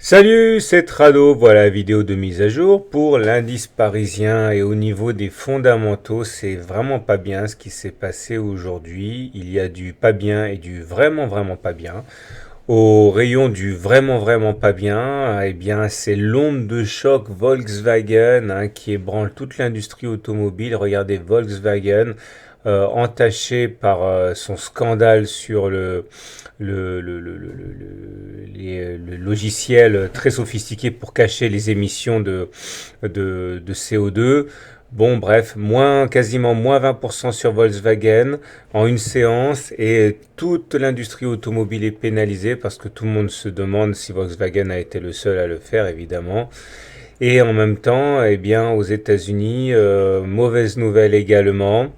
Salut, c'est Trado, voilà la vidéo de mise à jour pour l'indice parisien et au niveau des fondamentaux, c'est vraiment pas bien ce qui s'est passé aujourd'hui. Il y a du pas bien et du vraiment pas bien. Au rayon du vraiment pas bien, eh bien c'est l'onde de choc Volkswagen qui ébranle toute l'industrie automobile. Regardez Volkswagen entaché par son scandale sur le logiciel très sophistiqué pour cacher les émissions de CO2. Bon, bref, quasiment moins 20% sur Volkswagen en une séance et toute l'industrie automobile est pénalisée parce que tout le monde se demande si Volkswagen a été le seul à le faire, évidemment. Et en même temps, eh bien, aux États-Unis, mauvaise nouvelle également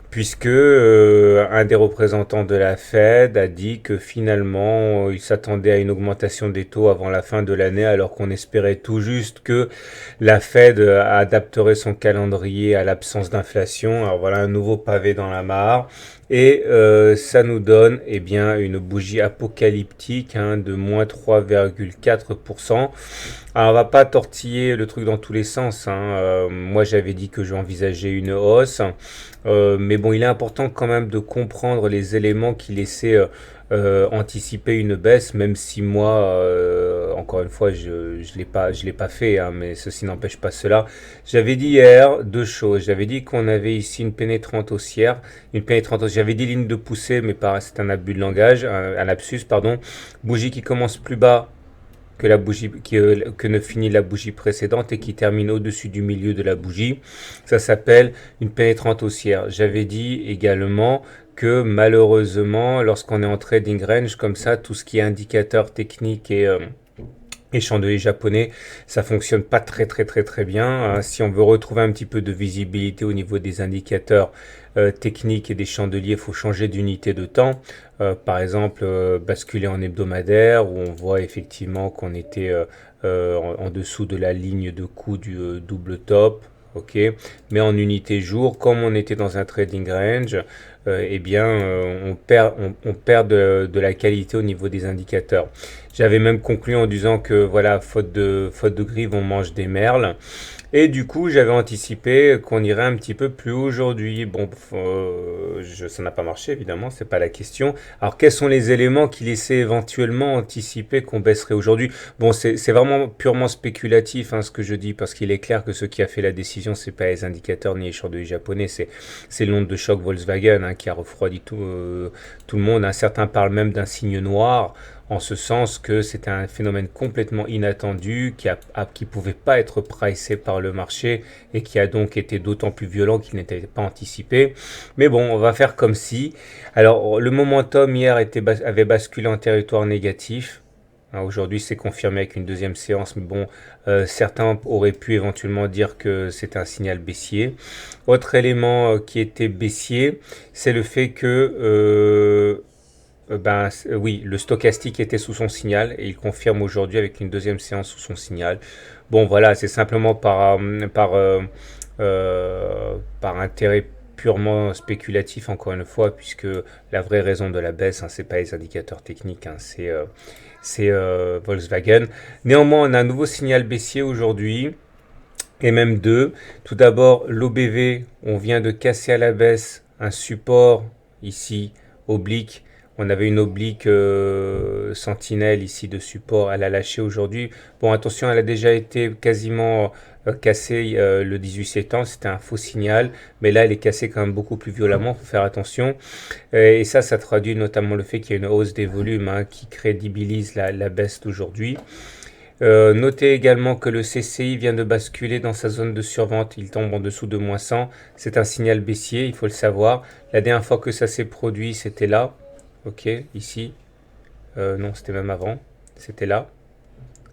puisque un des représentants de la Fed a dit que finalement il s'attendait à une augmentation des taux avant la fin de l'année alors qu'on espérait tout juste que la Fed adapterait son calendrier à l'absence d'inflation. Alors voilà un nouveau pavé dans la mare et ça nous donne eh bien une bougie apocalyptique de moins 3,4%. Alors on va pas tortiller le truc dans tous les sens. Moi j'avais dit que j'envisageais une hausse. Mais bon, il est important quand même de comprendre les éléments qui laissaient anticiper une baisse, même si moi, encore une fois, je l'ai pas fait, mais ceci n'empêche pas cela. J'avais dit hier deux choses. J'avais dit qu'on avait ici une pénétrante haussière, j'avais dit ligne de poussée, mais c'est un abus de langage, un lapsus, pardon. Bougie qui commence plus bas que ne finit la bougie précédente et qui termine au-dessus du milieu de la bougie. Ça s'appelle une pénétrante haussière. J'avais dit également que malheureusement, lorsqu'on est en trading range comme ça, tout ce qui est indicateur technique et chandelier japonais, ça fonctionne pas très bien. Si on veut retrouver un petit peu de visibilité au niveau des indicateurs techniques et des chandeliers, il faut changer d'unité de temps. Par exemple, basculer en hebdomadaire où on voit effectivement qu'on était en dessous de la ligne de coup du double top. Ok, mais en unité jour, comme on était dans un trading range, eh bien, on perd de la qualité au niveau des indicateurs. J'avais même conclu en disant que voilà, faute de grive, on mange des merles. Et du coup, j'avais anticipé qu'on irait un petit peu plus haut aujourd'hui. Bon, ça n'a pas marché, évidemment, c'est pas la question. Alors, quels sont les éléments qui laissaient éventuellement anticiper qu'on baisserait aujourd'hui? Bon, c'est vraiment purement spéculatif ce que je dis, parce qu'il est clair que ce qui a fait la décision, c'est pas les indicateurs ni les chandeliers japonais, c'est l'onde de choc Volkswagen qui a refroidi tout le monde. Certains parlent même d'un signe noir en ce sens que c'est un phénomène complètement inattendu qui pouvait pas être pricé par le marché et qui a donc été d'autant plus violent qu'il n'était pas anticipé. Mais bon, on va faire comme si. Alors, le momentum hier avait basculé en territoire négatif. Aujourd'hui, c'est confirmé avec une deuxième séance, mais bon, certains auraient pu éventuellement dire que c'est un signal baissier. Autre élément qui était baissier, c'est le fait que oui, le stochastique était sous son signal et il confirme aujourd'hui avec une deuxième séance sous son signal. Bon, voilà, c'est simplement par intérêt purement spéculatif, encore une fois, puisque la vraie raison de la baisse, c'est pas les indicateurs techniques, c'est Volkswagen. Néanmoins, on a un nouveau signal baissier aujourd'hui, et même deux. Tout d'abord, l'OBV, on vient de casser à la baisse un support ici, oblique. On avait une oblique sentinelle ici de support, elle a lâché aujourd'hui. Bon, attention, elle a déjà été quasiment cassée le 18 septembre, c'était un faux signal, mais là elle est cassée quand même beaucoup plus violemment, il faut faire attention. Et ça traduit notamment le fait qu'il y a une hausse des volumes qui crédibilise la baisse d'aujourd'hui. Notez également que le CCI vient de basculer dans sa zone de survente, il tombe en dessous de moins 100, c'est un signal baissier, il faut le savoir. La dernière fois que ça s'est produit, c'était là. Ok, ici. Non, c'était même avant. C'était là.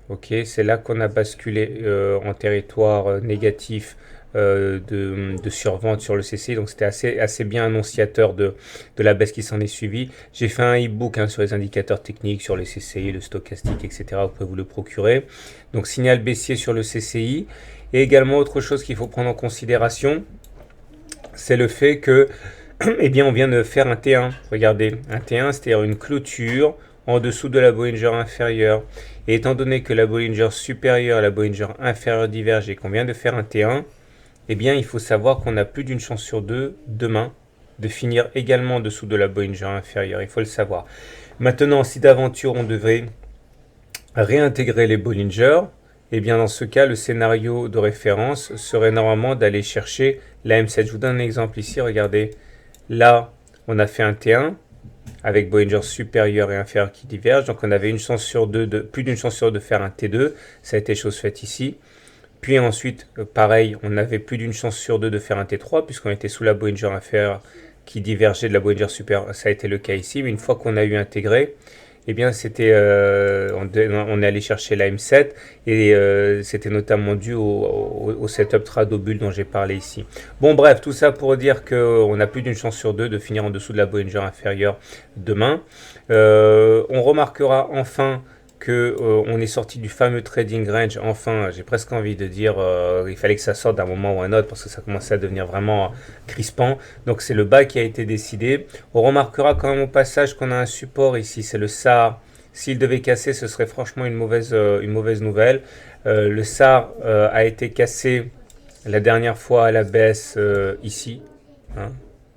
Ok, c'est là qu'on a basculé en territoire négatif de survente sur le CCI. Donc c'était assez bien annonciateur de la baisse qui s'en est suivie. J'ai fait un e-book sur les indicateurs techniques, sur les CCI, le stochastique, etc. Vous pouvez vous le procurer. Donc signal baissier sur le CCI. Et également autre chose qu'il faut prendre en considération, c'est le fait que eh bien, on vient de faire un T1. Regardez, un T1, c'est-à-dire une clôture en dessous de la Bollinger inférieure. Et étant donné que la Bollinger supérieure et la Bollinger inférieure divergent et qu'on vient de faire un T1, eh bien il faut savoir qu'on a plus d'une chance sur deux demain de finir également en dessous de la Bollinger inférieure. Il faut le savoir. Maintenant, si d'aventure on devait réintégrer les Bollinger, et bien dans ce cas, le scénario de référence serait normalement d'aller chercher la M7. Je vous donne un exemple ici, regardez. Là, on a fait un T1 avec Bollinger supérieur et inférieur qui divergent. Donc on avait une chance sur deux plus d'une chance sur deux de faire un T2. Ça a été chose faite ici. Puis ensuite, pareil, on avait plus d'une chance sur deux de faire un T3 puisqu'on était sous la Bollinger inférieure qui divergeait de la Bollinger supérieure. Ça a été le cas ici. Mais une fois qu'on a eu intégré, eh bien, on est allé chercher la M7 et c'était notamment dû au setup trado bulle dont j'ai parlé ici. Bon, bref, tout ça pour dire qu'on a plus d'une chance sur deux de finir en dessous de la Bollinger inférieure demain. On remarquera enfin que on est sorti du fameux trading range. Enfin, j'ai presque envie de dire il fallait que ça sorte d'un moment ou un autre parce que ça commençait à devenir vraiment crispant. Donc c'est le bas qui a été décidé. On remarquera quand même au passage qu'on a un support ici, c'est le SAR. S'il devait casser, ce serait franchement une mauvaise nouvelle. Le SAR a été cassé la dernière fois à la baisse ici. Hein.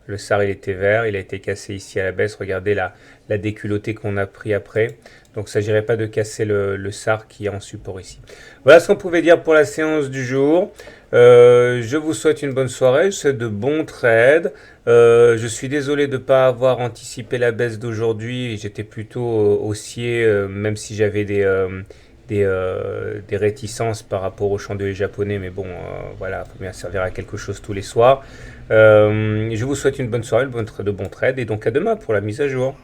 Le SAR il était vert, il a été cassé ici à la baisse. Regardez la déculottée qu'on a pris après. Donc il ne s'agirait pas de casser le SAR qui est en support ici. Voilà ce qu'on pouvait dire pour la séance du jour. Je vous souhaite une bonne soirée, je vous souhaite de bons trades. Je suis désolé de ne pas avoir anticipé la baisse d'aujourd'hui. J'étais plutôt haussier, même si j'avais des réticences par rapport au chandelier japonais. Mais bon, voilà, il faut bien servir à quelque chose tous les soirs. Je vous souhaite une bonne soirée, de bons trades et donc à demain pour la mise à jour.